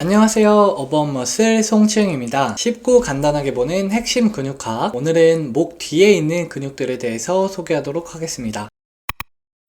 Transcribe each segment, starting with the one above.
안녕하세요. 어버머슬 송치영입니다. 쉽고 간단하게 보는 핵심 근육학. 오늘은 목 뒤에 있는 근육들에 대해서 소개하도록 하겠습니다.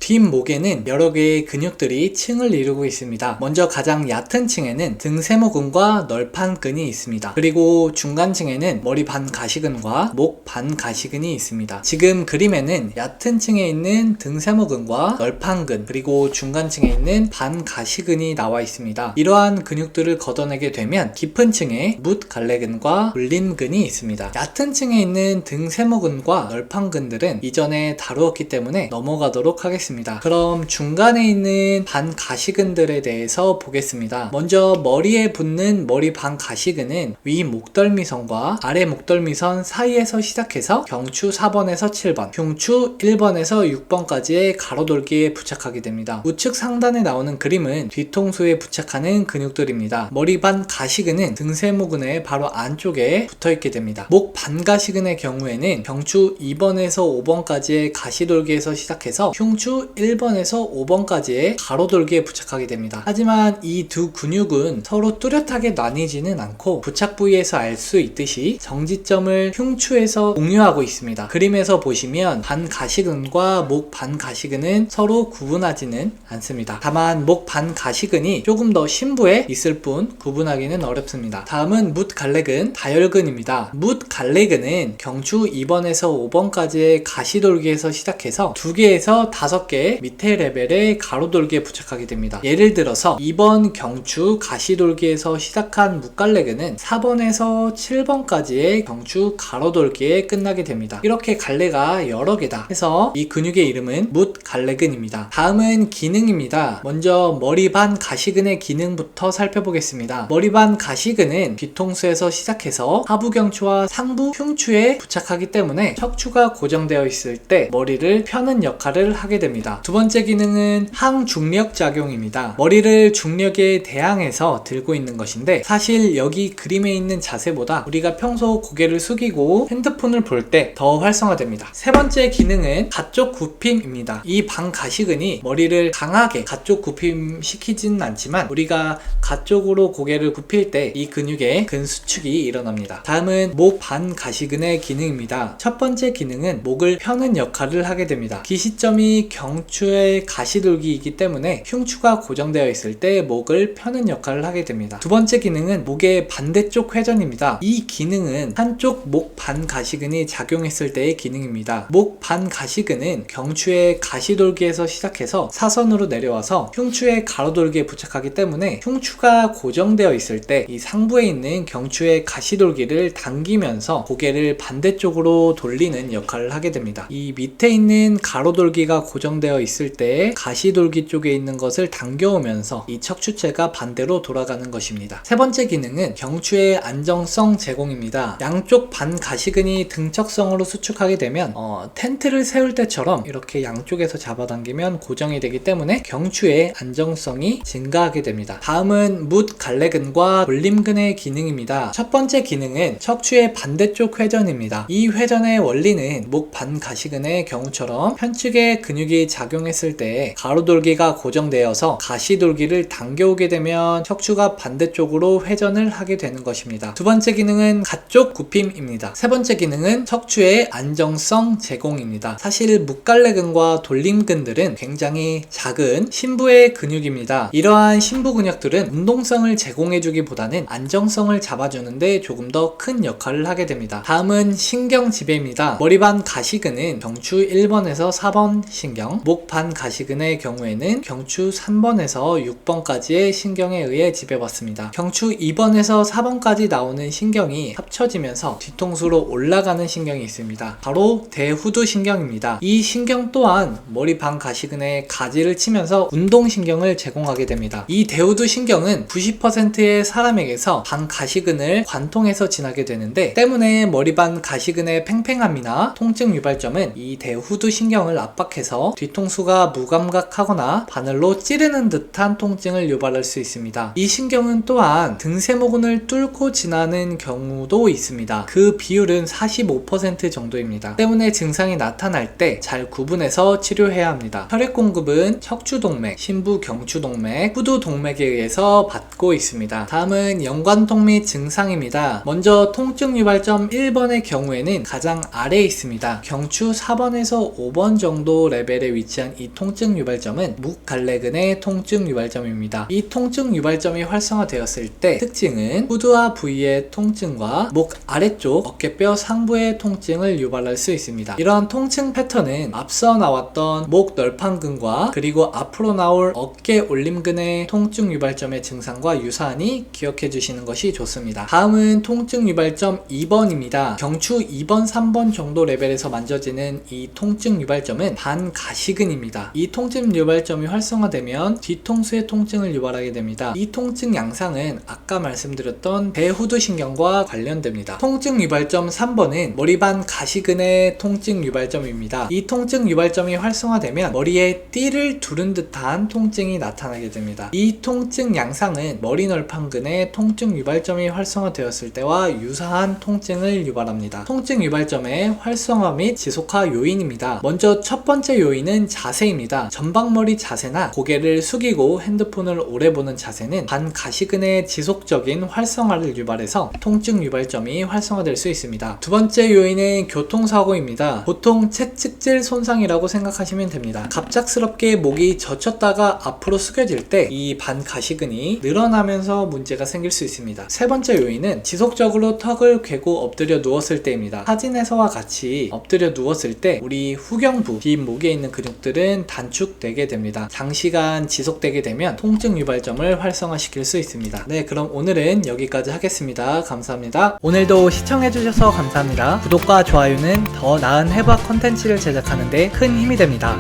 뒷목에는 여러 개의 근육들이 층을 이루고 있습니다. 먼저 가장 얕은 층에는 등세모근과 널판근이 있습니다. 그리고 중간층에는 머리 반가시근과 목 반가시근이 있습니다. 지금 그림에는 얕은 층에 있는 등세모근과 널판근 그리고 중간층에 있는 반가시근이 나와 있습니다. 이러한 근육들을 걷어내게 되면 깊은 층에 뭇갈래근과 불림근이 있습니다. 얕은 층에 있는 등세모근과 널판근들은 이전에 다루었기 때문에 넘어가도록 하겠습니다. 그럼 중간에 있는 반가시근들에 대해서 보겠습니다. 먼저 머리에 붙는 머리 반가시근은 위 목덜미선과 아래 목덜미선 사이에서 시작해서 경추 4번에서 7번, 흉추 1번에서 6번까지의 가로돌기에 부착하게 됩니다. 우측 상단에 나오는 그림은 뒤통수에 부착하는 근육들입니다. 머리 반가시근은 등세모근의 바로 안쪽에 붙어있게 됩니다. 목 반가시근의 경우에는 경추 2번에서 5번까지의 가시돌기에서 시작해서 흉추 1번에서 5번까지의 가로돌기에 부착하게 됩니다. 하지만 이 두 근육은 서로 뚜렷하게 나뉘지는 않고 부착 부위에서 알 수 있듯이 정지점을 흉추에서 공유하고 있습니다. 그림에서 보시면 반가시근과 목 반가시근은 서로 구분하지는 않습니다. 다만 목 반가시근이 조금 더 심부에 있을 뿐 구분하기는 어렵습니다. 다음은 뭇갈래근, 다혈근입니다. 뭇갈래근은 경추 2번에서 5번까지의 가시돌기에서 시작해서 2개에서 5개 밑에 레벨의 가로돌기에 부착하게 됩니다. 예를 들어서 2번 경추 가시돌기에서 시작한 뭇갈래근은 4번에서 7번까지의 경추 가로돌기에 끝나게 됩니다. 이렇게 갈래가 여러 개다 해서 이 근육의 이름은 뭇갈래근입니다. 다음은 기능입니다. 먼저 머리 반 가시근의 기능부터 살펴보겠습니다. 머리 반 가시근은 뒤통수에서 시작해서 하부 경추와 상부 흉추에 부착하기 때문에 척추가 고정되어 있을 때 머리를 펴는 역할을 하게 됩니다. 두 번째 기능은 항중력 작용입니다. 머리를 중력에 대항해서 들고 있는 것인데 사실 여기 그림에 있는 자세보다 우리가 평소 고개를 숙이고 핸드폰을 볼 때 더 활성화됩니다. 세 번째 기능은 가쪽 굽힘입니다. 이 반가시근이 머리를 강하게 가쪽 굽힘 시키지는 않지만 우리가 가쪽으로 고개를 굽힐 때 이 근육의 근수축이 일어납니다. 다음은 목 반가시근의 기능입니다. 첫 번째 기능은 목을 펴는 역할을 하게 됩니다. 기시점이 경추의 가시돌기이기 때문에 흉추가 고정되어 있을 때 목을 펴는 역할을 하게 됩니다. 두 번째 기능은 목의 반대쪽 회전입니다. 이 기능은 한쪽 목 반가시근이 작용했을 때의 기능입니다. 목 반가시근은 경추의 가시돌기에서 시작해서 사선으로 내려와서 흉추의 가로돌기에 부착하기 때문에 흉추가 고정되어 있을 때 이 상부에 있는 경추의 가시돌기를 당기면서 고개를 반대쪽으로 돌리는 역할을 하게 됩니다. 이 밑에 있는 가로돌기가 고정되어 있을 때 가시돌기 쪽에 있는 것을 당겨오면서 이 척추체가 반대로 돌아가는 것입니다. 세 번째 기능은 경추의 안정성 제공입니다. 양쪽 반가시근이 등척성으로 수축하게 되면 텐트를 세울 때처럼 이렇게 양쪽에서 잡아당기면 고정이 되기 때문에 경추의 안정성이 증가하게 됩니다. 다음은 뭇갈래근과 돌림근의 기능입니다. 첫 번째 기능은 척추의 반대쪽 회전입니다. 이 회전의 원리는 목 반가시근의 경우처럼 편측의 근육이 작용했을 때 가로돌기가 고정되어서 가시돌기를 당겨오게 되면 척추가 반대쪽으로 회전을 하게 되는 것입니다. 두 번째 기능은 가쪽 굽힘입니다. 세 번째 기능은 척추의 안정성 제공입니다. 사실 뭇갈래근과 돌림근들은 굉장히 작은 심부의 근육입니다. 이러한 심부 근육들은 운동성을 제공해주기보다는 안정성을 잡아주는데 조금 더 큰 역할을 하게 됩니다. 다음은 신경지배입니다. 머리 반 가시근은 경추 1번에서 4번 신경, 목 반가시근의 경우에는 경추 3번에서 6번까지의 신경에 의해 지배받습니다. 경추 2번에서 4번까지 나오는 신경이 합쳐지면서 뒤통수로 올라가는 신경이 있습니다. 바로 대후두 신경입니다. 이 신경 또한 머리 반가시근의 가지를 치면서 운동신경을 제공하게 됩니다. 이 대후두 신경은 90%의 사람에게서 반가시근을 관통해서 지나게 되는데 때문에 머리 반가시근의 팽팽함이나 통증 유발점은 이 대후두 신경을 압박해서 뒤통수가 무감각하거나 바늘로 찌르는 듯한 통증을 유발할 수 있습니다. 이 신경은 또한 등세모근을 뚫고 지나는 경우도 있습니다. 그 비율은 45% 정도입니다. 때문에 증상이 나타날 때 잘 구분해서 치료해야 합니다. 혈액 공급은 척추동맥, 심부경추동맥, 후두동맥에 의해서 받고 있습니다. 다음은 연관통 및 증상입니다. 먼저 통증 유발점 1번의 경우에는 가장 아래에 있습니다. 경추 4번에서 5번 정도 레벨에 위치한 이 통증 유발점은 묵갈래근의 통증 유발점입니다. 이 통증 유발점이 활성화되었을 때 특징은 후두와 부위의 통증과 목 아래쪽 어깨뼈 상부의 통증을 유발할 수 있습니다. 이러한 통증 패턴은 앞서 나왔던 목 널판근과 그리고 앞으로 나올 어깨 올림근의 통증 유발점의 증상과 유사하니 기억해 주시는 것이 좋습니다. 다음은 통증 유발점 2번입니다. 경추 2번, 3번 정도 레벨에서 만져지는 이 통증 유발점은 반가시근입니다. 이 통증 유발점이 활성화되면 뒤통수의 통증을 유발하게 됩니다. 이 통증 양상은 아까 말씀드렸던 대후두신경과 관련됩니다. 통증 유발점 3번은 머리반 가시근의 통증 유발점입니다. 이 통증 유발점이 활성화되면 머리에 띠를 두른 듯한 통증이 나타나게 됩니다. 이 통증 양상은 머리 널판근의 통증 유발점이 활성화되었을 때와 유사한 통증을 유발합니다. 통증 유발점의 활성화 및 지속화 요인입니다. 먼저 첫 번째 요인은 자세입니다. 전방머리 자세나 고개를 숙이고 핸드폰을 오래 보는 자세는 반가시근의 지속적인 활성화를 유발해서 통증 유발점이 활성화될 수 있습니다. 두 번째 요인은 교통사고입니다. 보통 채찍질 손상이라고 생각하시면 됩니다. 갑작스럽게 목이 젖혔다가 앞으로 숙여질 때 이 반가시근이 늘어나면서 문제가 생길 수 있습니다. 세 번째 요인은 지속적으로 턱을 괴고 엎드려 누웠을 때입니다. 사진에서와 같이 엎드려 누웠을 때 우리 후경부, 뒷목에 있는 근육들은 단축되게 됩니다. 장시간 지속되게 되면 통증 유발점을 활성화시킬 수 있습니다. 네, 그럼 오늘은 여기까지 하겠습니다. 감사합니다. 오늘도 시청해주셔서 감사합니다. 구독과 좋아요는 더 나은 해부학 컨텐츠를 제작하는 데 큰 힘이 됩니다.